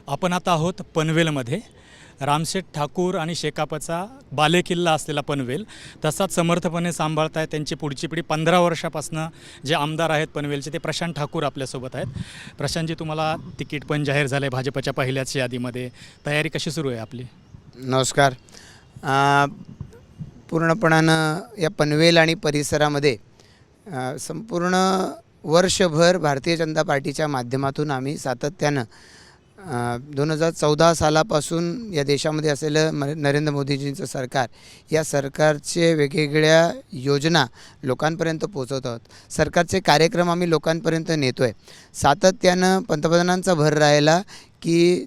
आपण आता आहोत पनवेलमध्ये. रामशेठ ठाकूर आणि शेकापचा बालेकिल्ला असलेला पनवेल तसाच समर्थपणे सांभाळत आहे त्यांची पुढची पिढी. 15 वर्षापासून जे आमदार आहेत पनवेलचे ते प्रशांत ठाकूर आपल्यासोबत आहेत. प्रशांतजी, तुम्हाला तिकीट पण जाहीर झालं आहे भाजपच्या पहिल्याच यादीमध्ये. तयारी कशी सुरू आहे आपली? नमस्कार. पूर्णपणानं या पनवेल आणि परिसरामध्ये संपूर्ण वर्षभर भारतीय जनता पार्टीच्या माध्यमातून आम्ही सातत्यानं 2014 सालापासून या देशामध्ये असलेलं नरेंद्र मोदीजींचं सरकार, या सरकारचे वेगवेगळ्या योजना लोकांपर्यंत पोचवत आहोत. सरकारचे कार्यक्रम आम्ही लोकांपर्यंत नेतो आहे. सातत्यानं पंतप्रधानांचा भर राहिला की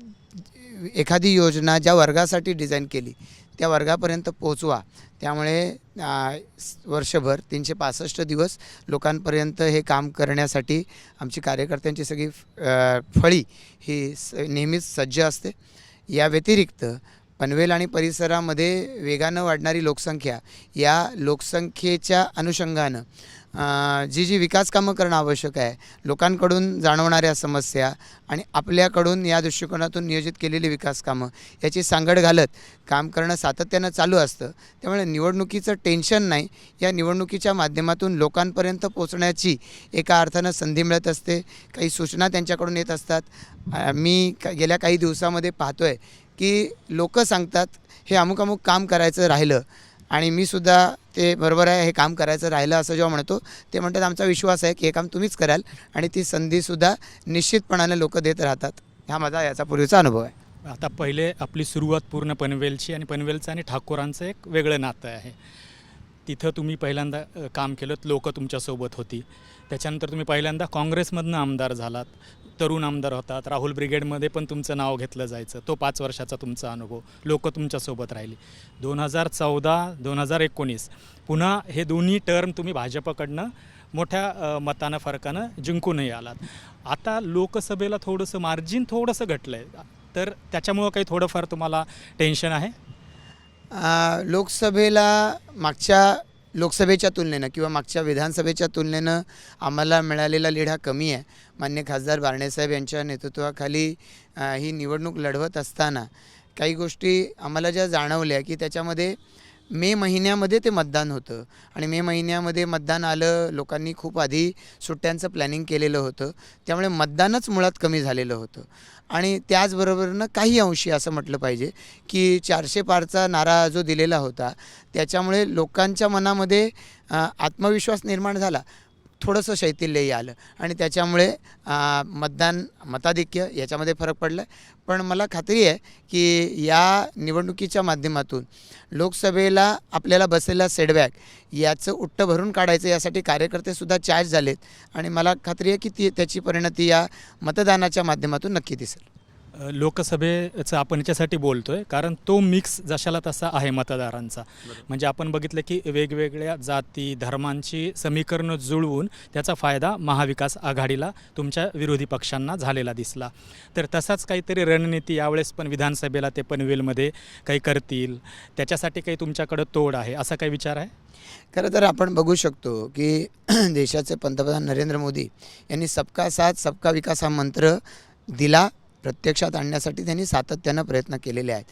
एखादी योजना ज्या वर्गासाठी डिझाईन केली त्या वर्गापर्यंत पोचवा. त्यामुळे वर्षभर 365 दिवस लोकांपर्यंत हे काम करण्यासाठी आमची कार्यकर्त्यांची सगळी फळी ही नेहमीच सज्ज असते. या व्यतिरिक्त पनवेल आणि परिसरामध्ये वेगानं वाढणारी लोकसंख्या, या लोकसंख्येच्या अनुषंगानं जी विकास कामं करणं आवश्यक आहे, लोकांकडून जाणवणाऱ्या समस्या आणि आपल्याकडून या दृष्टिकोनातून नियोजित केलेली विकास कामं याची सांगड घालत काम करणं सातत्यानं चालू असतं. त्यामुळे निवडणुकीचं टेन्शन नाही. या निवडणुकीच्या माध्यमातून लोकांपर्यंत पोचण्याची एका अर्थानं संधी मिळत असते. काही सूचना त्यांच्याकडून येत असतात. मी गेल्या काही दिवसामध्ये पाहतो आहे की लोक सांगतात हे अमुक अमुक काम करायचं राहिलं, आणि मी सुद्धा ते बरोबर आहे हे काम करायचं राहिलं असं जेव्हा म्हणतो, ते म्हणतात आमचा विश्वास आहे की हे काम तुम्हीच कराल, आणि ती संधीसुद्धा निश्चितपणाने लोक देत राहतात. हा माझा याचा पूर्वीचा अनुभव आहे. आता पहिले आपली सुरुवात पूर्ण पनवेलची, आणि पनवेलचं आणि ठाकूरांचं एक वेगळं नातं आहे. तिथं तुम्ही पहिल्यांदा काम केलं, लोक तुमच्यासोबत होती. त्याच्यानंतर तुम्ही पहिल्यांदा काँग्रेसमधनं आमदार झालात, तरुण आमदार होतात. राहुल ब्रिगेडमध्ये पण तुमचं नाव घेतलं जायचं. तो 5 वर्षाचा तुमचा अनुभव, लोक तुमच्यासोबत राहिली. 2014-2019 पुन्हा हे दोन्ही टर्म तुम्ही भाजपकडनं मोठ्या मतानं फरकानं जिंकूनही आलात. आता लोकसभेला थोडंसं मार्जिन घटलं आहे, तर त्याच्यामुळं काही थोडंफार तुम्हाला टेन्शन आहे? लोकसभेला मागच्या लोकसभेच्या तुलनेनं किंवा मागच्या विधानसभेच्या तुलनेनं आम्हाला मिळालेला लीड हा कमी आहे. माननीय खासदार बारणेसाहेब यांच्या नेतृत्वाखाली ही निवडणूक लढवत असताना काही गोष्टी आम्हाला ज्या जाणवल्या की त्याच्यामध्ये मे महिन्यामध्ये ते मतदान होतं, आणि मे महिन्यामध्ये मतदान आलं. लोकांनी खूप आधी सुट्ट्यांचं प्लॅनिंग केलेलं होतं, त्यामुळे मतदानच मुळात कमी झालेलं होतं. आणि त्याचबरोबरनं काही अंशी असं म्हटलं पाहिजे की 400 पारचा नारा जो दिलेला होता त्याच्यामुळे लोकांच्या मनामध्ये आत्मविश्वास निर्माण झाला, थोडंसं शैथिल्यही आलं, आणि त्याच्यामुळे मताधिक्य याच्यामध्ये फरक पडला. पण मला खात्री आहे की या निवडणुकीच्या माध्यमातून लोकसभेला आपल्याला बसलेला सेटबॅक याचं उट्टं भरून काढायचं, यासाठी कार्यकर्तेसुद्धा चार्ज झालेत, आणि मला खात्री आहे की त्याची परिणती या मतदानाच्या माध्यमातून नक्की दिसेल. लोकसभेचं आपण याच्यासाठी बोलतो आहे कारण तो मिक्स जशाला तसा आहे मतदारांचा. म्हणजे आपण बघितलं की वेगवेगळ्या जाती धर्मांची समीकरणं जुळवून त्याचा फायदा महाविकास आघाडीला, तुमच्या विरोधी पक्षांना झालेला दिसला. तर तसाच काहीतरी रणनीती यावेळेस पण विधानसभेला ते पनवेलमध्ये काही करतील, त्याच्यासाठी काही तुमच्याकडं तोड आहे, असा काही विचार आहे? खरं तर आपण बघू शकतो की देशाचे पंतप्रधान नरेंद्र मोदी यांनी सबका साथ सबका विकास हा मंत्र दिला, प्रत्यक्षात आणण्यासाठी त्यांनी सातत्यानं प्रयत्न केलेले आहेत.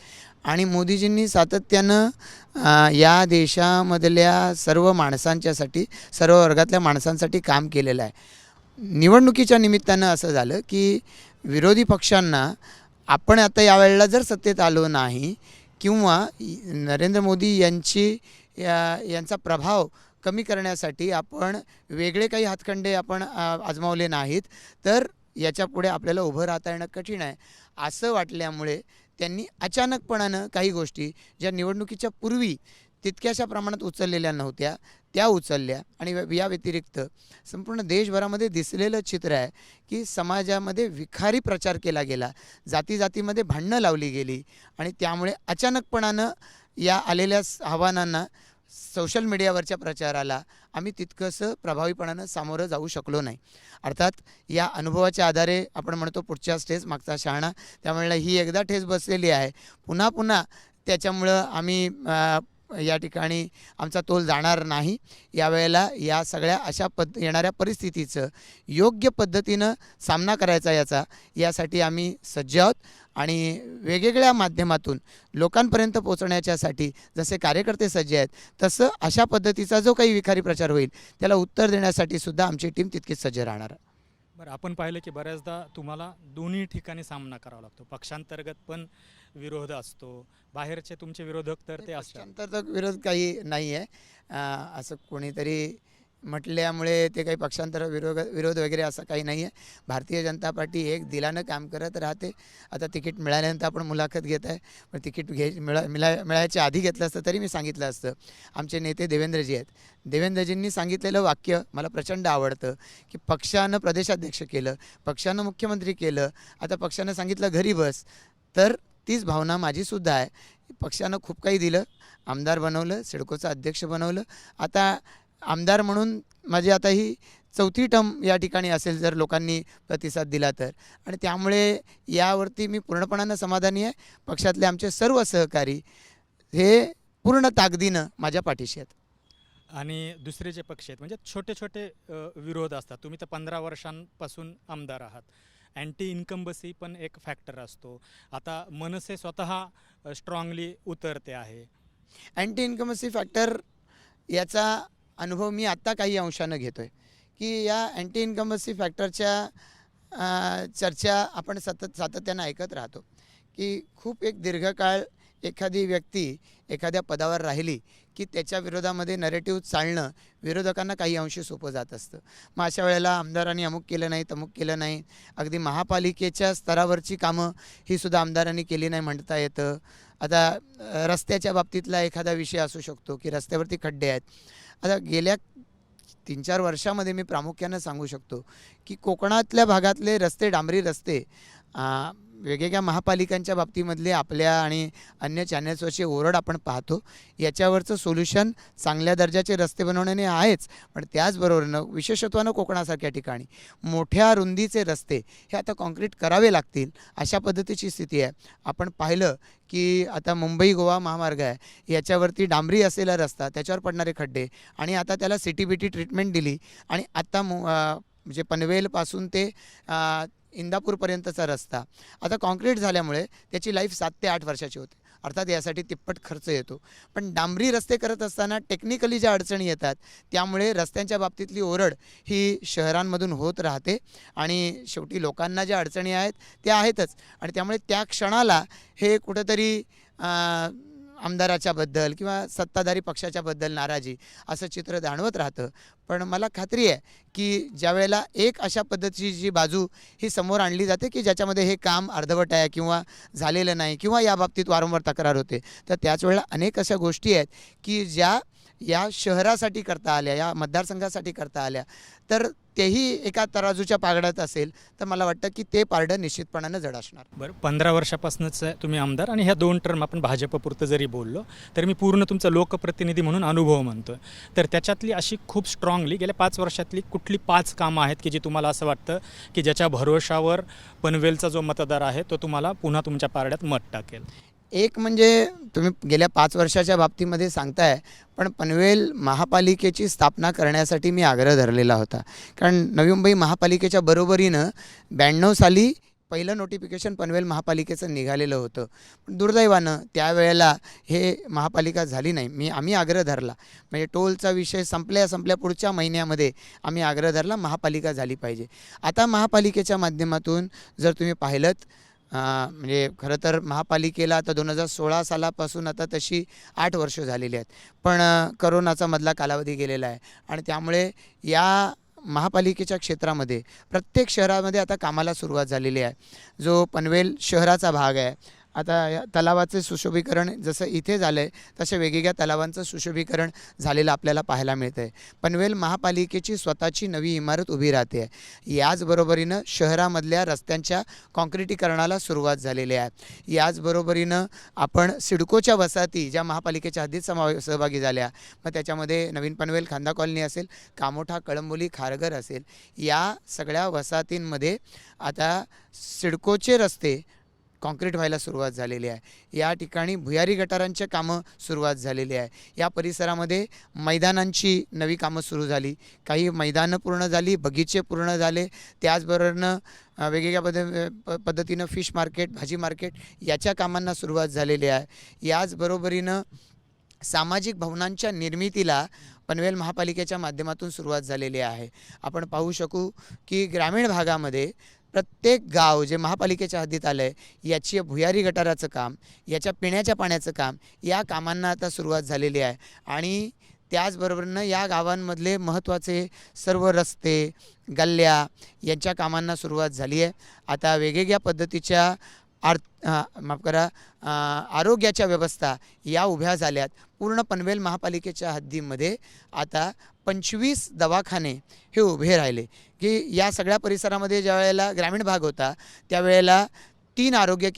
आणि मोदीजींनी सातत्यानं या देशामधल्या सर्व माणसांच्यासाठी, सर्व वर्गातल्या माणसांसाठी काम केलेलं आहे. निवडणुकीच्या निमित्तानं असं झालं की विरोधी पक्षांना आपण आता यावेळेला जर सत्तेत आलो नाही, किंवा नरेंद्र मोदी यांचा प्रभाव कमी करण्यासाठी आपण वेगळे काही हातखंडे आपण आजमावले नाहीत, तर याच्यापुढे आपल्याला उभं राहता येणं कठीण आहे, असं वाटल्यामुळे त्यांनी अचानकपणानं काही गोष्टी ज्या निवडणुकीच्या पूर्वी तितक्याशा प्रमाणात उचललेल्या नव्हत्या त्या उचलल्या. आणि या व्यतिरिक्त संपूर्ण देशभरामध्ये दिसलेलं चित्र आहे की समाजामध्ये विखारी प्रचार केला गेला, जातीजातीमध्ये भांडणं लावली गेली, आणि त्यामुळे अचानकपणानं या आलेल्या आव्हानांना, सोशल मीडियावरच्या प्रचाराला आम्ही तितकंसं प्रभावीपणानं सामोरं जाऊ शकलो नाही. अर्थात या अनुभवाच्या आधारे आपण म्हणतो पुढच्या स्टेज मागचा शहाणा, त्यामुळे ही एकदा ठेस बसलेली आहे. पुन्हा त्याच्यामुळं आम्ही या ठिकाणी आमचा तोल जाणार नाही. यावेळेला या सगळ्या अशा येणाऱ्या परिस्थितीचं योग्य पद्धतीनं सामना करायचा यासाठी आम्ही सज्ज आहोत आणि वेगवेगळ्या माध्यमातून लोकांपर्यंत पोहोचण्याच्यासाठी जसे कार्यकर्ते सज्ज आहेत तसं अशा पद्धतीचा जो काही विखारी प्रचार होईल त्याला उत्तर देण्यासाठी सुद्धा आमची टीम तितकीच सज्ज राहणार आहे. बरं, आपण पाहिलं की बऱ्याचदा तुम्हाला दोन्ही ठिकाणी सामना करावा लागतो. पक्षांतर्गत पण विरोध असतो, बाहेरचे तुमचे विरोधक तर ते असतात. पक्षांतर्गत विरोध काही नाही आहे. असं कोणीतरी म्हटल्यामुळे ते काही पक्षांतर विरोध वगैरे असं काही नाही आहे. भारतीय जनता पार्टी एक दिलानं काम करत राहते. आता तिकीट मिळाल्यानंतर आपण मुलाखत घेत आहे, पण तिकीट मिळायच्या आधी घेतलं असतं तरी मी सांगितलं असतं. आमचे नेते देवेंद्रजी आहेत. देवेंद्रजींनी सांगितलेलं वाक्य मला प्रचंड आवडतं की पक्षानं प्रदेशाध्यक्ष केलं, पक्षानं मुख्यमंत्री केलं, आता पक्षानं सांगितलं घरी बस. तर तीच भावना माझीसुद्धा आहे. पक्षानं खूप काही दिलं, आमदार बनवलं, सिडकोचं अध्यक्ष बनवलं. आता आमदार म्हणून माझी आता ही 4थी टर्म या ठिकाणी असेल जर लोकांनी प्रतिसाद दिला तर, आणि त्यामुळे यावरती मी पूर्णपणानं समाधानी आहे. पक्षातले आमचे सर्व सहकारी हे पूर्ण ताकदीनं माझ्या पाठीशी आहेत. आणि दुसरे जे पक्ष आहेत म्हणजे छोटे छोटे विरोध असतात. तुम्ही तर 15 वर्षांपासून आमदार आहात. अँटी इन्कम्बसी पण एक फॅक्टर असतो. आता मनसे स्वतः स्ट्रॉंगली उतरते आहे. अँटी इन्कमसी फॅक्टर याचा अनुभव मी आत्ता काही अंशानं घेतो आहे की या अँटी इन्कम्बन्सी फॅक्टरच्या चर्चा आपण सातत्यानं ऐकत राहतो की खूप एक दीर्घकाळ एखादी व्यक्ती एखाद्या पदावर राहिली की त्याच्या विरोधामध्ये नरेटिव्ह चालणं विरोधकांना काही अंशी सोपं जात असतं. मग अशा वेळेला आमदारांनी अमुक केलं नाही, तमुक केलं नाही, अगदी महापालिकेच्या स्तरावरची कामं ही सुद्धा आमदारांनी केली नाही म्हणता येतं. आता रस्त्याच्या बाबतीतला एखादा विषय असू शकतो की रस्त्यावरती खड्डे आहेत. आता गेल्या 3-4 वर्षामध्ये मी प्रामुख्यानं सांगू शकतो की कोकणातल्या भागातले रस्ते, डांबरी रस्ते, वेगवेगळ्या महापालिकांच्या बाबतीमधले आपल्या आणि अन्य चॅनल्सवरचे ओरड आपण पाहतो. याच्यावरचं सोल्युशन चांगल्या दर्जाचे रस्ते बनवण्याने आहेच, पण त्याचबरोबरनं विशेषत्वानं कोकणासारख्या ठिकाणी मोठ्या रुंदीचे रस्ते हे आता कॉन्क्रीट करावे लागतील अशा पद्धतीची स्थिती आहे. आपण पाहिलं की आता मुंबई गोवा महामार्ग आहे, याच्यावरती डांबरी असलेला रस्ता, त्याच्यावर पडणारे खड्डे, आणि आता त्याला CTBT ट्रीटमेंट दिली आणि आत्ता म्हणजे पनवेलपासून ते इंदापूरपर्यंतचा रस्ता आता कॉन्क्रीट झाल्यामुळे त्याची लाईफ 7 ते 8 वर्षाची होते. अर्थात यासाठी तिप्पट खर्च येतो, पण डांबरी रस्ते करत असताना टेक्निकली ज्या अडचणी येतात त्यामुळे रस्त्यांच्या बाबतीतली ओरड ही शहरांमधून होत राहते आणि शेवटी लोकांना ज्या अडचणी आहेत त्या आहेतच, आणि त्यामुळे त्या क्षणाला हे कुठंतरी आमदाराच्याबद्दल किंवा सत्ताधारी पक्षाच्याबद्दल नाराजी असं चित्र जाणवत राहतं. पण मला खात्री आहे की ज्यावेळेला एक अशा पद्धतीची जी बाजू ही समोर आणली जाते की ज्याच्यामध्ये हे काम अर्धवट आहे किंवा झालेलं नाही किंवा या बाबतीत वारंवार तक्रार होते, तर त्याच वेळेला अनेक अशा गोष्टी आहेत की ज्या या शहरासाठी करता आल्या, या मतदारसंघासाठी करता आल्या, तर तेही एका तराजूच्या पागडात असेल तर मला वाटतं की ते पारडं निश्चितपणानं जड असणार. बरं, 15 वर्षापासूनच तुम्ही आमदार, आणि ह्या 2 टर्म आपण भाजपपुरतं जरी बोललो तर मी पूर्ण तुमचा लोकप्रतिनिधी म्हणून अनुभव म्हणतो. तर त्याच्यातली अशी खूप स्ट्रॉंगली गेल्या 5 वर्षातली कुठली 5 कामं आहेत की जी तुम्हाला असं वाटतं की ज्याच्या भरोशावर पनवेलचा जो मतदार आहे तो तुम्हाला पुन्हा तुमच्या पारड्यात मत टाकेल? एक म्हणजे तुम्ही गेल्या 5 वर्षाच्या बाबतीमध्ये सांगताय, पण पनवेल महापालिकेची स्थापना करण्यासाठी मी आग्रह धरलेला होता. कारण नवी मुंबई महापालिकेच्या बरोबरीनं 92 साली पहिलं नोटिफिकेशन पनवेल महापालिकेचं निघालेलं होतं, पण दुर्दैवानं त्यावेळेला हे महापालिका झाली नाही. आम्ही आग्रह धरला, म्हणजे टोलचा विषय संपल्या पुढच्या महिन्यामध्ये आम्ही आग्रह धरला महापालिका झाली पाहिजे. आता महापालिकेच्या माध्यमातून जर तुम्ही पाहिलंत, म्हणजे खरं तर महापालिकेला आता 2016 सालापासून आता तशी 8 वर्ष झालेली आहेत, पण करोनाचा मधला कालावधी गेलेला आहे आणि त्यामुळे या महापालिकेच्या क्षेत्रामध्ये प्रत्येक शहरामध्ये आता कामाला सुरुवात झालेली आहे. जो पनवेल शहराचा भाग आहे, आता या तलावाचे सुशोभीकरण जसं इथे झालं आहे तसे वेगवेगळ्या तलावांचं सुशोभीकरण झालेलं आपल्याला पाहायला मिळतं आहे. पनवेल महापालिकेची स्वतःची नवी इमारत उभी राहते आहे. याचबरोबरीनं शहरामधल्या रस्त्यांच्या काँक्रिटीकरणाला सुरुवात झालेली आहे. याचबरोबरीनं आपण सिडकोच्या वसाहती ज्या महापालिकेच्या हद्दीत सहभागी झाल्या, मग त्याच्यामध्ये नवीन पनवेल, खांदा कॉलनी असेल, कामोठा, कळंबोली, खारघर असेल, या सगळ्या वसाहतींमध्ये आता सिडकोचे रस्ते कॉन्क्रीट व्हायला सुरुवात झालेली आहे. या ठिकाणी भुयारी गटारांच्या कामं सुरुवात झालेली आहे. या परिसरामध्ये मैदानांची नवी कामं सुरू झाली. काही मैदानं पूर्ण झाली, बगीचे पूर्ण झाले. त्याचबरोबरनं वेगवेगळ्या पद्धतीनं फिश मार्केट, भाजी मार्केट याच्या कामांना सुरुवात झालेली आहे. याचबरोबरीनं सामाजिक भवनांच्या निर्मितीला पनवेल महापालिकेच्या माध्यमातून सुरुवात झालेली आहे. आपण पाहू शकू की ग्रामीण भागामध्ये प्रत्येक गाव जे महापालिकेच्या हद्दीत आलं आहे याची भुयारी गटाराचं काम, याच्या पिण्याच्या पाण्याचं काम, या कामांना आता सुरुवात झालेली आहे. आणि त्याचबरोबरीनं या गावांमधले महत्त्वाचे सर्व रस्ते, गल्ल्या यांच्या कामांना सुरुवात झाली आहे. आता वेगवेगळ्या पद्धतीच्या आरोग्याच्या व्यवस्था या उभ्या झाल्यात. पूर्ण पनवेल महापालिकेच्या हद्दीमध्ये आता 25 दवाखाने हे उभे राहिले की या सगळ्या परिसरामध्ये ज्या वेळेला ग्रामीण भाग होता त्यावेळेला 2 आरोग्य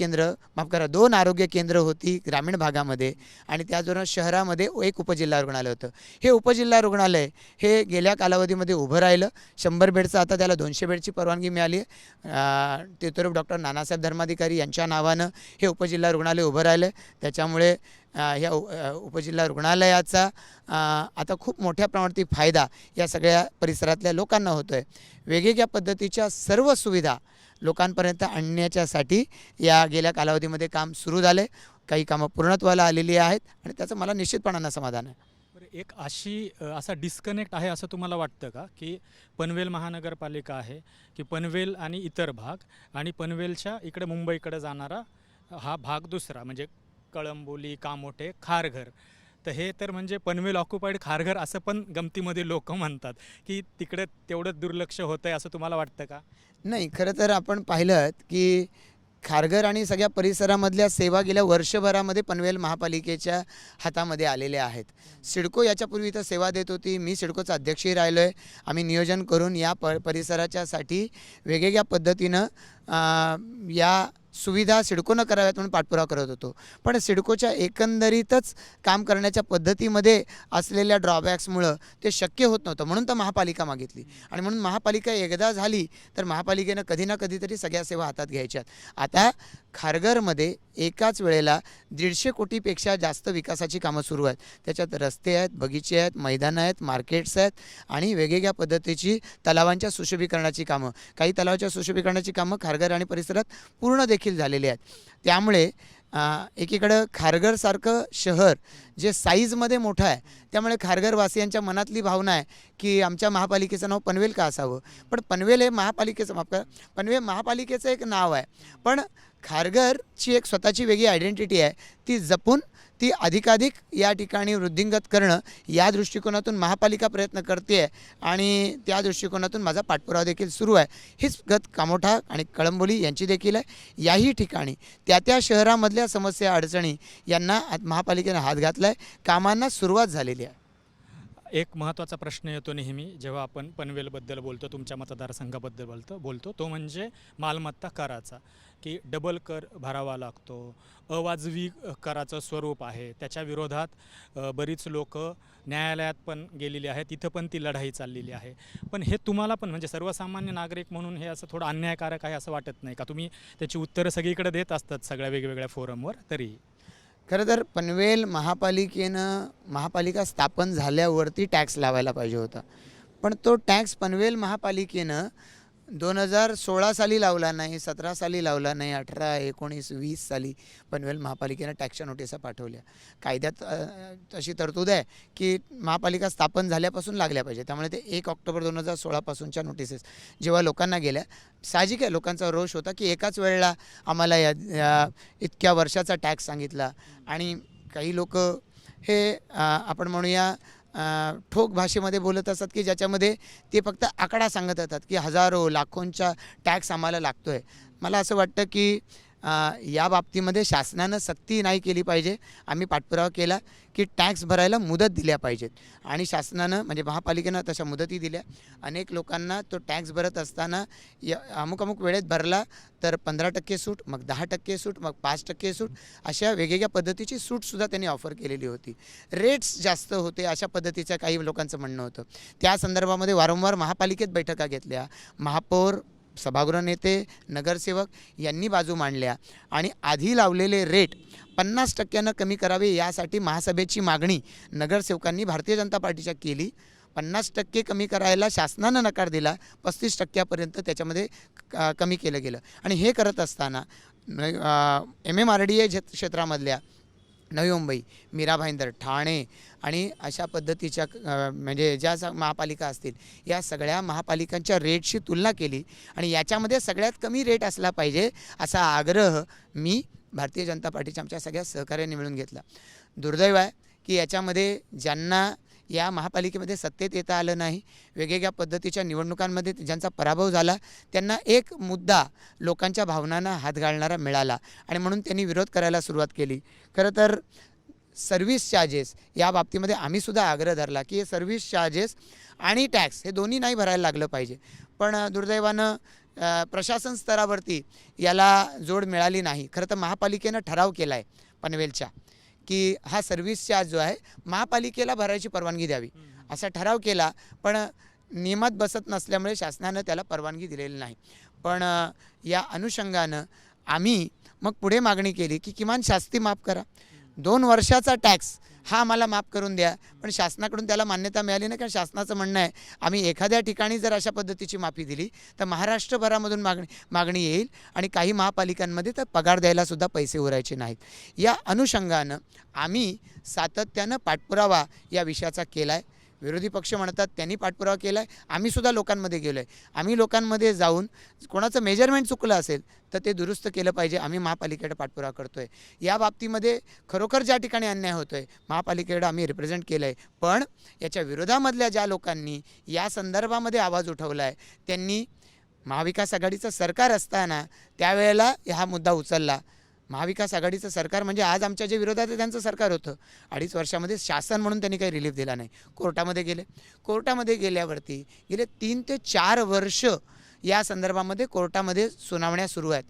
केंद्र होती ग्रामीण भागामध्ये आणि त्याचबरोबर शहरामध्ये 1 उपजिल्हा रुग्णालय होतं. हे उपजिल्हा रुग्णालय हे गेल्या कालावधीमध्ये उभं राहिलं. 100 बेडचं आता त्याला 200 बेडची परवानगी मिळाली आहे. तिथून डॉक्टर नानासाहेब धर्माधिकारी यांच्या नावानं हे उपजिल्हा रुग्णालय उभं राहिलं. त्याच्यामुळे ह्या उपजिल्हा रुग्णालयाचा आता खूप मोठ्या प्रमाणात फायदा या सगळ्या परिसरातल्या लोकांना होतो आहे. वेगवेगळ्या पद्धतीच्या सर्व सुविधा लोकांपर्यंत आणण्याच्यासाठी या गेल्या कालावधीमध्ये काम सुरू झाले. काही कामं पूर्णत्वाला आलेली आहेत आणि त्याचं मला निश्चितपणानं समाधान आहे. बरं, एक असा डिस्कनेक्ट आहे असं तुम्हाला वाटतं का की पनवेल महानगरपालिका आहे की पनवेल आणि इतर भाग आणि पनवेलच्या इकडे मुंबईकडे जाणारा हा भाग दुसरा म्हणजे कळंबोली, कामोठे, खारघर, तर हे तर म्हणजे पनवेल ऑक्युपाईड खारघर असं पण गमतीमध्ये लोक म्हणतात की तिकडे तेवढं दुर्लक्ष होतं आहे असं तुम्हाला वाटतं का? नाही, खरं तर आपण पाहिलं की खारघर आणि सगळ्या परिसरामधल्या सेवा गेल्या वर्षभरामध्ये पनवेल महापालिकेच्या हातामध्ये आलेल्या आहेत. सिडको याच्यापूर्वी इथं सेवा देत होती. मी सिडकोचा अध्यक्षही राहिलो आहे. आम्ही नियोजन करून या परिसराच्यासाठी वेगवेगळ्या पद्धतीनं या सुविधा सिडकोनं कराव्यात म्हणून पाठपुरावा करत होतो. पण सिडकोच्या एकंदरीतच काम करण्याच्या पद्धतीमध्ये असलेल्या ड्रॉबॅक्समुळं ते शक्य होत नव्हतं. म्हणून तर महापालिका मागितली आणि म्हणून महापालिका एकदा झाली तर महापालिकेनं कधी ना कधीतरी सगळ्या सेवा हातात घ्यायच्यात. आता खारघरमध्ये एकाच वेळेला 150 कोटीपेक्षा जास्त विकासाची कामं सुरू आहेत. त्याच्यात रस्ते आहेत, बगीचे आहेत, मैदानं आहेत, मार्केट्स आहेत आणि वेगवेगळ्या पद्धतीची तलावांच्या सुशोभीकरणाची कामं. काही तलावाच्या सुशोभीकरणाची कामं खारघर आणि परिसरात पूर्ण देखील झालेली आहेत. त्यामुळे एकीकडं खारघरसारखं शहर जे साईजमध्ये मोठं आहे त्यामुळे खारघरवासियांच्या मनातली भावना आहे की आमच्या महापालिकेचं नाव पनवेल का असावं. पण पनवेल हे पनवेल महापालिकेचं एक नाव आहे. पण खारघरची एक स्वतःची वेगळी आयडेंटिटी आहे. ती जपून ती अधिकाधिक या ठिकाणी वृद्धिंगत करणं या दृष्टिकोनातून महापालिका प्रयत्न करते आहे आणि त्या दृष्टिकोनातून माझा पाठपुरावा देखील सुरू आहे. हीच गत कामोठा आणि कळंबोली यांची देखील आहे. याही ठिकाणी त्या शहरामधल्या समस्या अडचणी यांना महापालिकेनं हात घातला आहे. कामांना सुरुवात झालेली आहे. एक महत्त्वाचा प्रश्न येतो नेहमी जेव्हा आपण पनवेलबद्दल बोलतो, तुमच्या मतदारसंघाबद्दल बोलतो तो म्हणजे मालमत्ता कराचा, की डबल कर भरावा लागतो, अवाजवी कराचं स्वरूप आहे. त्याच्या विरोधात बरीच लोक न्यायालयात पण गेलेली आहेत. तिथं पण ती लढाई चाललेली आहे. पण हे तुम्हाला पण म्हणजे सर्वसामान्य नागरिक म्हणून हे असं थोडं अन्यायकारक आहे असं वाटत नाही का? तुम्ही त्याची उत्तरं सगळीकडे देत असतात सगळ्या वेगवेगळ्या फोरमवर. तरी खरं तर पनवेल महापालिका स्थापन झाल्यावरती टॅक्स लावायला पाहिजे होता. पण तो टॅक्स पनवेल महापालिकेनं 2016 साली लावला नाही, 17 साली लावला नाही, 18, 19, 20 साली पनवेल महापालिकेनं टॅक्सच्या नोटिसा पाठवल्या. कायद्यात तशी तरतूद आहे की महापालिका स्थापन झाल्यापासून लागल्या पाहिजे. त्यामुळे ते 1 ऑक्टोबर 2016 पासूनच्या नोटिसेस जेव्हा लोकांना गेल्या, साहजिक आहे लोकांचा रोष होता की एकाच वेळेला आम्हाला या इतक्या वर्षाचा टॅक्स सांगितला. आणि काही लोक हे आपण म्हणूया ठोक भाषेमध्ये बोलत असतात की ज्याच्यामध्ये ते फक्त आकडा सांगत येतात की हजारो लाखोंचा टॅक्स आम्हाला लागतो आहे. मला असं वाटतं की या बाबतीमध्ये शासनानं सक्ती नाही केली पाहिजे. आम्ही पाठपुरावा केला की टॅक्स भरायला मुदत दिल्या पाहिजेत आणि शासनानं म्हणजे महापालिकेनं तशा मुदती दिल्या. अनेक लोकांना तो टॅक्स भरत असताना अमुक वेळेत भरला तर 15% सूट, मग 10% सूट, मग 5% सूट, अशा वेगवेगळ्या पद्धतीची सूटसुद्धा त्यांनी ऑफर केलेली होती. रेट्स जास्त होते अशा पद्धतीचं काही लोकांचं म्हणणं होतं. त्या संदर्भामध्ये वारंवार महापालिकेत बैठका घेतल्या. महापौर सभागृह नेते, नगरसेवक यांनी बाजू मांडल्या आणि आधी लावलेले रेट 50% कमी करावे यासाठी महासभेची मागणी नगरसेवकांनी भारतीय जनता पार्टीच्या केली. 50% कमी करायला शासनानं नकार दिला. 35% त्याच्यामध्ये कमी केलं गेलं. आणि हे करत असताना MMRDA क्षेत्रामधल्या नवी मुंबई, मीरा भाईंदर, ठाणे आणि अशा पद्धतीच्या म्हणजे ज्या महापालिका असतील या सगळ्या महापालिकांच्या रेटशी तुलना केली आणि याच्यामध्ये सगळ्यात कमी रेट असला पाहिजे असा आग्रह मी भारतीय जनता पार्टीच्या आमच्या सगळ्या सहकार्याने मिळून घेतला. दुर्दैव आहे की याच्यामध्ये ज्यांना या महापालिकेमध्ये सत्तेत येता आलं नाही, वेगवेगळ्या पद्धतीच्या निवडणुकांमध्ये ज्यांचा पराभव झाला, त्यांना एक मुद्दा लोकांच्या भावनांना हात घालणारा मिळाला आणि म्हणून त्यांनी विरोध करायला सुरुवात केली. खरं तर सर्व्हिस चार्जेस या बाबतीमध्ये आम्हीसुद्धा आग्रह धरला की हे सर्व्हिस चार्जेस आणि टॅक्स हे दोन्ही नाही भरायला लागलं पाहिजे. पण दुर्दैवानं प्रशासन स्तरावरती याला जोड मिळाली नाही. खरं तर महापालिकेनं ठराव केला आहे पनवेलच्या की हा सर्व्हिस चार्ज जो आहे महापालिकेला भरायची परवानगी द्यावी असा ठराव केला, पण नियमात बसत नसल्यामुळे शासनानं त्याला परवानगी दिलेली नाही. पण या अनुषंगानं आम्ही मग पुढे मागणी केली की किमान शास्ती माफ करा. 2 वर्षाचा टॅक्स हा आम्हाला माफ करून द्या. पण शासनाकडून त्याला मान्यता मिळाली नाही, कारण शासनाचं म्हणणं आहे आम्ही एखाद्या ठिकाणी जर अशा पद्धतीची माफी दिली तर महाराष्ट्रभरामधून मागणी येईल आणि काही महापालिकांमध्ये तर पगार द्यायलासुद्धा पैसे उरायचे नाहीत. या अनुषंगानं आम्ही सातत्यानं पाठपुरावा या विषयाचा केला आहे. विरोधी पक्ष म्हणतात त्यांनी पाठपुरावा केला आहे, आम्हीसुद्धा लोकांमध्ये गेलो आहे. आम्ही लोकांमध्ये जाऊन कोणाचं मेजरमेंट चुकलं असेल तर ते दुरुस्त केलं पाहिजे, आम्ही महापालिकेकडे पाठपुरावा करतो आहे. या बाबतीमध्ये खरोखर ज्या ठिकाणी अन्याय होतो आहे महापालिकेकडे आम्ही रिप्रेझेंट केलं आहे. पण याच्या विरोधामधल्या ज्या लोकांनी या संदर्भामध्ये आवाज उठवला आहे त्यांनी महाविकास आघाडीचं सरकार असताना त्यावेळेला हा मुद्दा उचलला. महाविकास आघाडीचं सरकार म्हणजे आज आमच्या जे विरोधात आहे त्यांचं सरकार होतं. 2.5 वर्षामध्ये शासन म्हणून त्यांनी काही रिलीफ दिला नाही. कोर्टामध्ये गेले. कोर्टामध्ये गेल्यावरती गेले 3 ते 4 वर्ष या संदर्भामध्ये कोर्टामध्ये सुनावण्या सुरू आहेत.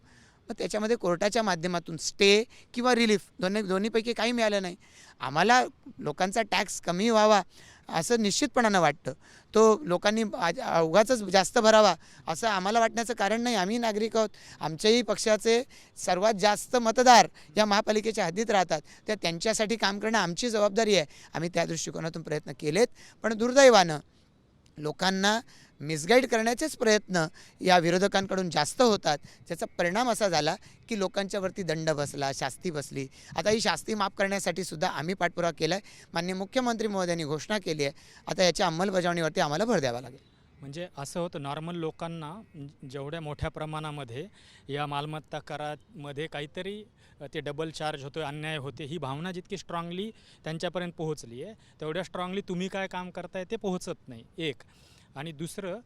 मग त्याच्यामध्ये कोर्टाच्या माध्यमातून स्टे किंवा रिलीफ दोन्हीपैकी काही मिळालं नाही. आम्हाला लोकांचा टॅक्स कमी व्हावा असं निश्चितपणानं वाटतं. तो लोकांनी उगाचच जास्त भरावा असं आम्हाला वाटण्याचं कारण नाही. आम्ही नागरिक आहोत. आमच्याही पक्षाचे सर्वात जास्त मतदार या महापालिकेच्या हद्दीत राहतात. तर त्यांच्यासाठी काम करणं आमची जबाबदारी आहे. आम्ही त्या दृष्टिकोनातून प्रयत्न केलेत. पण दुर्दैवानं लोकांना मिसगाईड करण्याचेच प्रयत्न या विरोधकांकडून जास्त होतात. त्याचा परिणाम असा झाला की लोकांच्यावरती दंड बसला, शास्ती बसली. आता ही शास्ती माफ करण्यासाठी सुद्धा आम्ही पाठपुरावा केला आहे. माननीय मुख्यमंत्री महोदयांनी घोषणा केली आहे. आता याच्या अंमलबजावणीवरती आम्हाला भर द्यावा लागेल. म्हणजे असं होतं नॉर्मल लोकांना जेवढ्या मोठ्या प्रमाणामध्ये या मालमत्ता करामध्ये काहीतरी ते डबल चार्ज होतो, अन्याय होते, ही भावना जितकी स्ट्रॉंगली त्यांच्यापर्यंत पोहोचली आहे तेवढ्या स्ट्रॉंगली तुम्ही काय काम करताय ते पोहोचत नाही. एक आणि दुसरं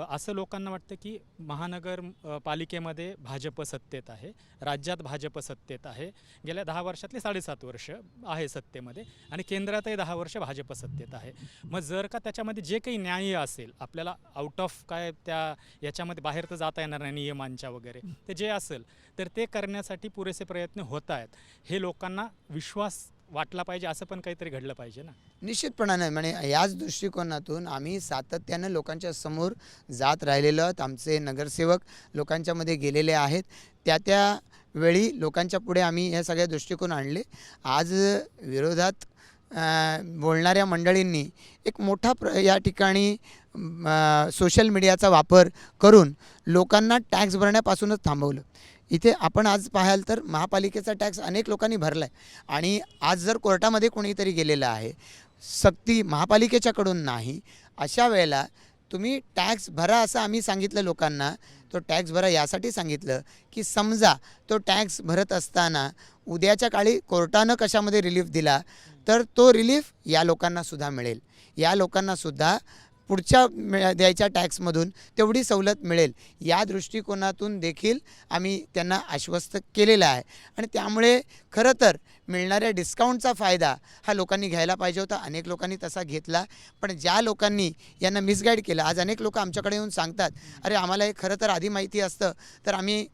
असं लोकांना वाटतं की महानगरपालिकेमध्ये भाजप सत्तेत आहे, राज्यात भाजप सत्तेत आहे, गेल्या 10 वर्षातले 7.5 वर्ष आहे सत्तेमध्ये आणि केंद्रातही 10 वर्ष भाजप सत्तेत आहे. मग जर का त्याच्यामध्ये जे काही न्याय असेल आपल्याला आउट ऑफ काय त्या याच्यामध्ये बाहेर तर जाता येणार नाही नियमांच्या वगैरे, ते जे असेल तर ते करण्यासाठी पुरेसे प्रयत्न होत आहेत. हे लोकांना विश्वास वाटला पाहिजे, असं पण काहीतरी घडलं पाहिजे ना. निश्चितपणाने म्हणजे याच दृष्टिकोनातून आम्ही सातत्यानं लोकांच्या समोर जात राहिलेलो आहोत. आमचे नगरसेवक लोकांच्यामध्ये गेलेले आहेत. त्या वेळी लोकांच्या पुढे आम्ही या सगळ्या दृष्टिकोन आणले. आज विरोधात बोलणाऱ्या मंडळींनी एक मोठा या ठिकाणी सोशल मीडियाचा वापर करून लोकांना टॅक्स भरण्यापासूनच थांबवलं. इथे आपण आज पाहाल तर महापालिकेचा टॅक्स अनेक लोकांनी भरला आहे आणि आज जर कोर्टामध्ये कोणीतरी गेलेलं आहे, सक्ती महापालिकेच्याकडून नाही, अशा वेळेला तुम्ही टॅक्स भरा असं आम्ही सांगितलं लोकांना. तो टॅक्स भरा यासाठी सांगितलं की समजा तो टॅक्स भरत असताना उद्याच्या काळी कोर्टानं कशामध्ये रिलीफ दिला तर तो रिलीफ या लोकांनासुद्धा मिळेल. या लोकांनासुद्धा पुढच्या द्यायच्या टॅक्समधून तेवढी सवलत मिळेल या दृष्टिकोनातून देखील आम्ही त्यांना आश्वस्त केलेलं आहे. आणि त्यामुळे खरं तर मिळणाऱ्या डिस्काउंटचा फायदा हा लोकांनी घ्यायला पाहिजे होता. अनेक लोकांनी तसा घेतला. पण ज्या लोकांनी यांना मिसगाईड केलं, आज अनेक लोक आमच्याकडे येऊन सांगतात अरे आम्हाला हे खरं तर आधी माहिती असतं तर आम्ही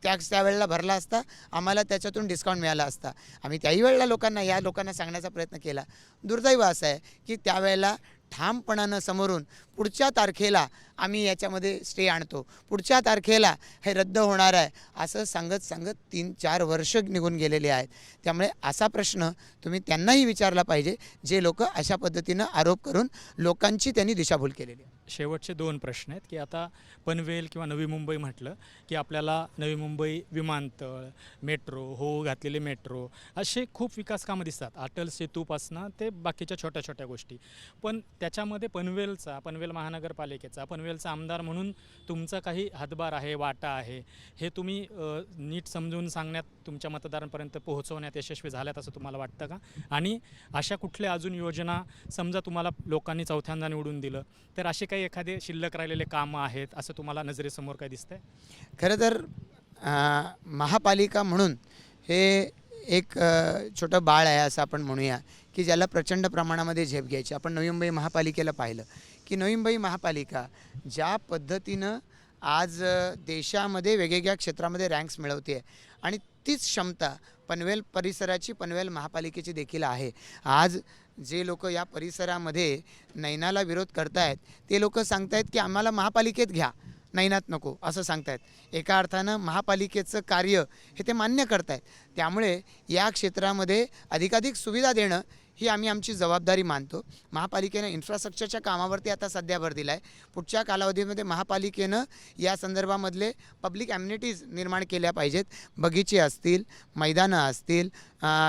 टॅक्स त्यावेळेला भरला असता, आम्हाला त्याच्यातून डिस्काउंट मिळाला असता. आम्ही त्याही वेळेला या लोकांना सांगण्याचा प्रयत्न केला. दुर्दैव असं आहे की त्यावेळेला ठामपणानं समोरून पुढच्या तारखेला आम्ही याच्यामध्ये स्टे आणतो, पुढच्या तारखेला हे रद्द होणार आहे, असं सांगत सांगत 3-4 वर्ष निघून गेलेले आहेत. त्यामुळे असा प्रश्न तुम्ही त्यांनाही विचारला पाहिजे जे लोक अशा पद्धतीनं आरोप करून लोकांची त्यांनी दिशाभूल केलेली आहे. शेवटचे 2 प्रश्न आहेत की आता पनवेल किंवा नवी मुंबई म्हटलं की आपल्याला नवी मुंबई विमानतळ, मेट्रो, हो घातलेले मेट्रो असे खूप विकास कामं दिसतात, अटल सेतूपासनं ते बाकीच्या छोट्या छोट्या गोष्टी. पण त्याच्यामध्ये पनवेल महानगरपालिकेचा, पनवेलचा आमदार म्हणून तुमचा काही हातभार आहे, वाटा आहे, हे तुम्ही नीट समजून सांगण्यात, तुमच्या मतदारांपर्यंत पोहोचवण्यात यशस्वी झाल्यात असं तुम्हाला वाटतं का? आणि अशा कुठल्या अजून योजना, समजा तुम्हाला लोकांनी चौथ्यांदा निवडून दिलं तर असे काही एखादे शिल्लक राहिलेले कामं आहेत असं तुम्हाला नजरेसमोर काय दिसतंय? खरं तर महापालिका म्हणून हे एक छोटं बाळ आहे असं आपण म्हणूया, की ज्याला प्रचंड प्रमाणामध्ये झेप घ्यायची. आपण नवी मुंबई महापालिकेला पाहिलं की नवी मुंबई महापालिका ज्या पद्धतीनं आज देशामध्ये वेगवेगळ्या क्षेत्रामध्ये रँक्स मिळवते आहे आणि तीच क्षमता पनवेल परिसराची, पनवेल महापालिकेची देखील आहे. आज जे लोक या परिसरामध्ये नैनाला विरोध करतायत ते लोक सांगतायत की आम्हाला महापालिकेत घ्या, नैनात नको असं सांगतायत. एका अर्थानं महापालिकेचं कार्य हे ते मान्य करतायत. त्यामुळे या क्षेत्रामध्ये अधिकाधिक सुविधा देणं ही आम्ही आमची जबाबदारी मानतो. महापालिकेनं इन्फ्रास्ट्रक्चरच्या कामावरती आता सध्या भर दिला आहे. पुढच्या कालावधीमध्ये महापालिकेनं या संदर्भामधले पब्लिक ॲम्युनिटीज निर्माण केल्या पाहिजेत. बगीचे असतील, मैदानं असतील,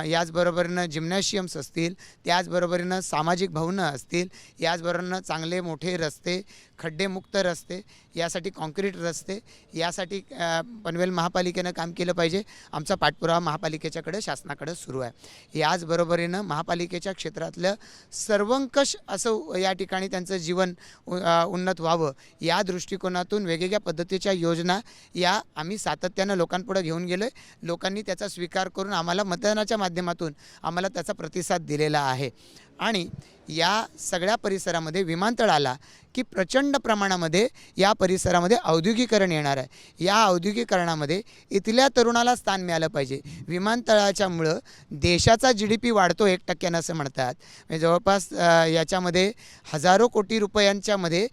याचबरोबरीनं जिम्नॅशियम्स असतील, त्याचबरोबरीनं सामाजिक भवनं असतील, याचबरोबरीनं चांगले मोठे रस्ते, खड्डेमुक्त रस्ते, यासाठी कॉन्क्रीट रस्ते, यासाठी पनवेल महापालिकेनं काम केलं पाहिजे. आमचा पाठपुरावा महापालिकेच्याकडे, शासनाकडे सुरू आहे. याचबरोबरीनं महापालिकेच्या क्षेत्रातलं सर्वंकष असं या ठिकाणी त्यांचं जीवन उन्नत व्हावं या दृष्टिकोनातून वेगवेगळ्या पद्धतीच्या योजना या आम्ही सातत्यानं लोकांपुढे घेऊन गेलो आहे. लोकांनी त्याचा स्वीकार करून आम्हाला मतदानाच्या माध्यमातून आम्हाला त्याचा प्रतिसाद दिलेला आहे. आणि या सगळ्या परिसरामध्ये विमानतळ आला की प्रचंड प्रमाणामध्ये या परिसरामध्ये औद्योगिकरण येणार आहे. या औद्योगिकरणामध्ये इथल्या तरुणाला स्थान मिळालं पाहिजे. विमानतळाच्यामुळं देशाचा GDP वाढतो 1% असं म्हणतात. म्हणजे जवळपास याच्यामध्ये हजारो कोटी रुपयांच्यामध्ये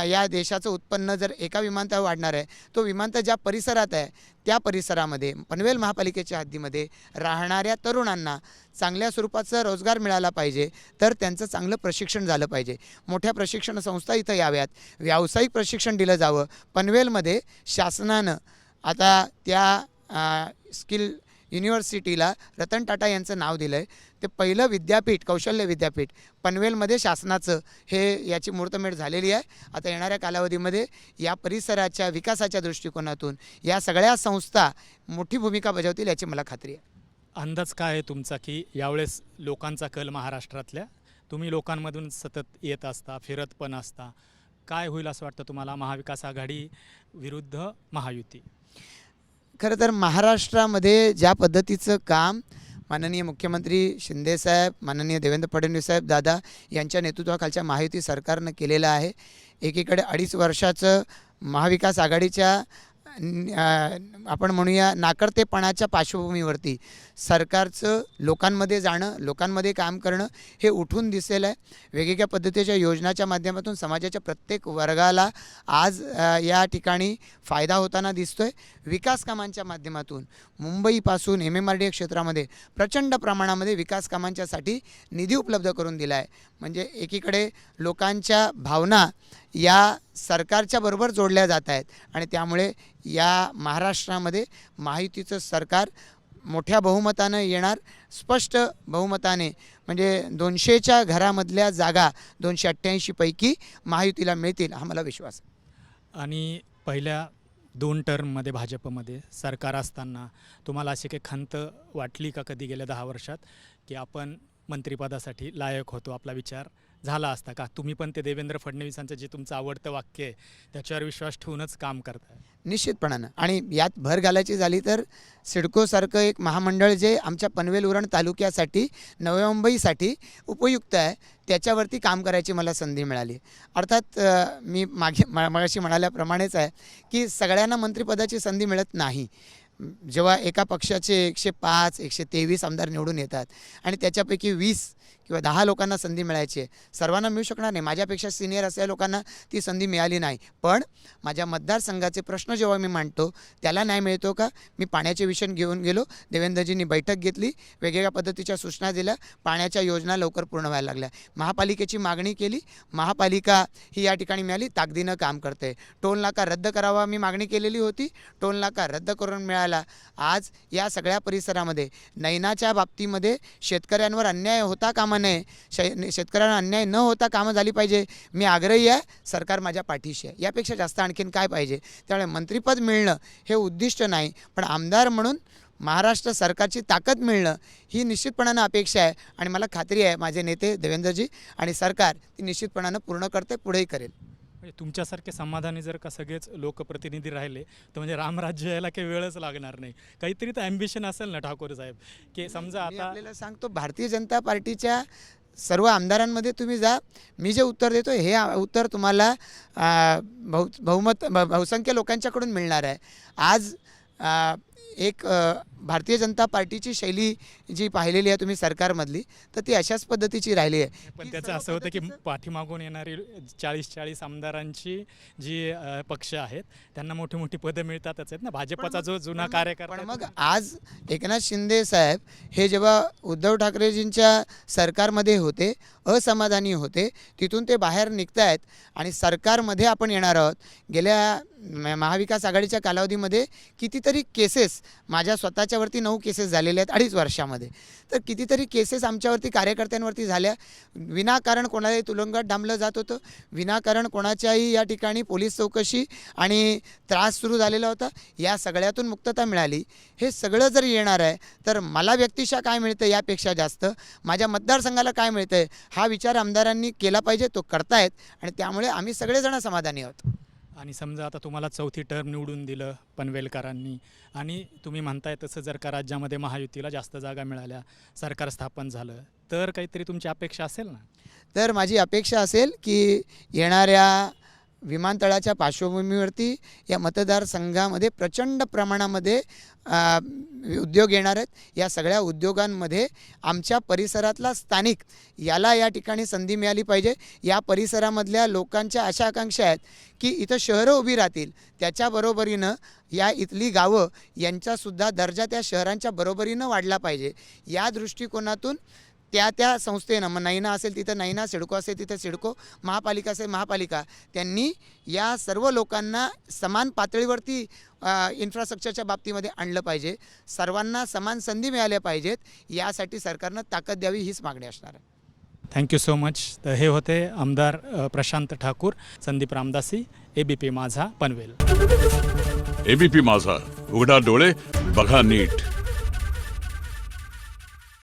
या देशाचं उत्पन्न जर एका विमानतळ वाढणार आहे, तो विमानतळ ज्या परिसरात आहे त्या परिसरामध्ये पनवेल महापालिकेच्या हद्दीमध्ये राहणाऱ्या तरुणांना चांगल्या स्वरूपाचा रोजगार मिळाला पाहिजे. तर त्यांचं चांगलं प्रशिक्षण झालं पाहिजे. मोठ्या प्रशिक्षण संस्था इथं याव्यात, व्यावसायिक प्रशिक्षण दिलं जावं. पनवेलमध्ये शासनानं आता त्या स्किल युनिव्हर्सिटीला रतन टाटा यांचं नाव दिलं आहे. ते पहिलं विद्यापीठ, कौशल्य विद्यापीठ पनवेलमध्ये शासनाचं हे याची मुहूर्तमेढ झालेली आहे. आता येणाऱ्या कालावधीमध्ये या परिसराच्या विकासाच्या दृष्टिकोनातून या सगळ्या संस्था मोठी भूमिका बजावतील याची मला खात्री आहे. अंदाज काय आहे तुमचा की यावेळेस लोकांचा कल महाराष्ट्रातल्या, तुम्ही लोकांमधून सतत येत असता, फिरत पण असता, काय होईल असं वाटतं तुम्हाला? महाविकास आघाडी विरुद्ध महायुती? खरं तर महाराष्ट्रामध्ये ज्या पद्धतीचं काम माननीय मुख्यमंत्री शिंदेसाहेब, माननीय देवेंद्र फडणवीस साहेब दादा यांच्या नेतृत्वाखालच्या महायुती सरकारनं केलेलं आहे. एकीकडे 2.5 वर्षाचं महाविकास आघाडीच्या आपण म्हणूया नाकर्तेपणाच्या पार्श्वभूमीवरती सरकारचं लोकांमध्ये जाणं, लोकांमध्ये काम करणं हे उठून दिसेल आहे. वेगवेगळ्या पद्धतीच्या योजनाच्या माध्यमातून समाजाच्या प्रत्येक वर्गाला आज या ठिकाणी फायदा होताना दिसतोय. विकास कामांच्या माध्यमातून मुंबईपासून MMRDA क्षेत्रामध्ये प्रचंड प्रमाणामध्ये विकास कामांच्यासाठी निधी उपलब्ध करून दिला आहे. म्हणजे एकीकडे लोकांच्या भावना या सरकारच्या बरोबर जोडल्या जात आहेत आणि त्यामुळे या महाराष्ट्रामध्ये महायुतीचं सरकार मोठ्या बहुमतानं येणार. स्पष्ट बहुमताने म्हणजे 200च्या घरामधल्या जागा 288 पैकी महायुतीला मिळतील हा मला विश्वास आहे. आणि पहिल्या 2 टर्ममध्ये भाजपमध्ये सरकार असताना तुम्हाला अशी काही खंत वाटली का कधी गेल्या 10 वर्षात की आपण मंत्रिपदासाठी लायक होतो, आपला विचार झाला असता का? तुम्ही पण ते देवेंद्र फडणवीसांचं जे तुमचं आवडतं वाक्य आहे त्याच्यावर विश्वास ठेवूनच काम करताय? निश्चितपणानं. आणि यात भर घालायची झाली तर सिडकोसारखं एक महामंडळ जे आमच्या पनवेल उरण तालुक्यासाठी, नवी मुंबईसाठी उपयुक्त आहे, त्याच्यावरती काम करायची मला संधी मिळाली. अर्थात मी मागाशी म्हणाल्याप्रमाणेच आहे की सगळ्यांना मंत्रिपदाची संधी मिळत नाही. जेव्हा एका पक्षाचे 105 123 आमदार निवडून येतात आणि त्याच्यापैकी 20 किंवा 10 लोकांना संधी मिळायची आहे, सर्वांना मिळू शकणार नाही. माझ्यापेक्षा सिनियर असलेल्या लोकांना ती संधी मिळाली नाही. पण माझ्या मतदारसंघाचे प्रश्न जेव्हा मी मांडतो त्याला न्याय मिळतो का? मी पाण्याचे विषय घेऊन गेलो, देवेंद्रजींनी बैठक घेतली, वेगवेगळ्या पद्धतीच्या सूचना दिल्या, पाण्याच्या योजना लवकर पूर्ण व्हायला लागल्या. महापालिकेची मागणी केली, महापालिका ही या ठिकाणी मिळाली, ताकदीनं काम करते. टोल नाका रद्द करावा मी मागणी केलेली होती, टोल नाका रद्द करून मिळाला. आज या सगळ्या परिसरामध्ये नैनाच्या बाबतीमध्ये शेतकऱ्यांवर अन्याय होता कामा नये, शेतकऱ्यांना अन्याय न होता कामं झाली पाहिजे. मी आग्रही आहे, सरकार माझ्या पाठीशी आहे. यापेक्षा जास्त आणखीन काय पाहिजे? त्यामुळे मंत्रिपद मिळणं हे उद्दिष्ट नाही, पण आमदार म्हणून महाराष्ट्र सरकारची ताकद मिळणं ही निश्चितपणानं अपेक्षा आहे. आणि मला खात्री आहे माझे नेते देवेंद्रजी आणि सरकार ती निश्चितपणानं पूर्ण करते, पुढेही करेल. म्हणजे तुमच्यासारखे समाधानी जर का सगळेच लोकप्रतिनिधी राहिले तर म्हणजे रामराज्य यायला काही वेळच लागणार नाही. काहीतरी तर ॲम्बिशन असेल ना ठाकूर साहेब, की समजा मी आता आपल्याला सांगतो, भारतीय जनता पार्टीच्या सर्व आमदारांमध्ये तुम्ही जा, मी जे उत्तर देतो हे उत्तर तुम्हाला बहुसंख्य लोकांच्याकडून मिळणार आहे. आज एक भारतीय जनता पार्टीची शैली जी पाहिलेली आहे तुम्ही सरकारमधली, तर ती अशाच पद्धतीची राहिली आहे. पण त्याचं असं होतं की पाठीमागून येणारी 40 आमदारांची जी पक्ष आहेत त्यांना मोठी मोठी पदं मिळतातच आहेत ना. भाजपचा जो जुना पण कार्यकर्ता मग आज एकनाथ शिंदे साहेब हे जेव्हा उद्धव ठाकरेजींच्या सरकारमध्ये होते, असमाधानी होते, तिथून ते बाहेर निघतायत आणि सरकारमध्ये आपण येणार आहोत. गेल्या महाविकास आघाडीच्या कालावधीमध्ये कितीतरी केसेस, माझ्या स्वतःच्यावरती 9 केसेस झालेल्या आहेत 2.5 वर्षामध्ये. तर कितीतरी केसेस आमच्यावरती कार्यकर्त्यांवरती झाल्या. विनाकारण कोणालाही तुरुंगात डांबलं जात होतं, विनाकारण कोणाच्याही या ठिकाणी पोलीस चौकशी आणि त्रास सुरू झालेला होता. या सगळ्यातून मुक्तता मिळाली. हे सगळं जर येणार आहे तर मला व्यक्तिशः काय मिळतं यापेक्षा जास्त माझ्या मतदारसंघाला काय मिळतं आहे हा विचार आमदारांनी केला पाहिजे. तो करतायत आणि त्यामुळे आम्ही सगळेजण समाधानी आहोत. आणि समजा आता तुम्हाला 4थी टर्म निवडून दिलं पनवेलकरांनी आणि तुम्ही म्हणताय तसं जर का राज्यामध्ये महायुतीला जास्त जागा मिळाल्या, सरकार स्थापन झालं, तर काहीतरी तुमची अपेक्षा असेल ना? तर माझी अपेक्षा असेल की येणाऱ्या विमानतळाच्या पार्श्वभूमीवरती या मतदारसंघामध्ये प्रचंड प्रमाणामध्ये उद्योग येणार आहेत. या सगळ्या उद्योगांमध्ये आमच्या परिसरातला स्थानिक याला या ठिकाणी संधी मिळाली पाहिजे. या परिसरामधल्या लोकांच्या अशा आकांक्षा आहेत की इथं शहरं उभी राहतील, त्याच्याबरोबरीनं या इथली गावं यांचासुद्धा दर्जा त्या शहरांच्या बरोबरीनं वाढला पाहिजे. या दृष्टिकोनातून त्या संस्थेनं, मग नैना असेल तिथं नैना, सिडको असेल तिथं सिडको, महापालिका असेल महापालिका, त्यांनी या सर्व लोकांना समान पातळीवरती इन्फ्रास्ट्रक्चरच्या बाबतीमध्ये आणलं पाहिजे. सर्वांना समान संधी मिळाल्या पाहिजेत. यासाठी सरकारनं ताकद द्यावी हीच मागणी असणार आहे. Thank you so much. तर हे होते आमदार प्रशांत ठाकूर, संदीप रामदासी, ABP माझा, पनवेल. ABP माझा, उघडा डोळे बघा नीट.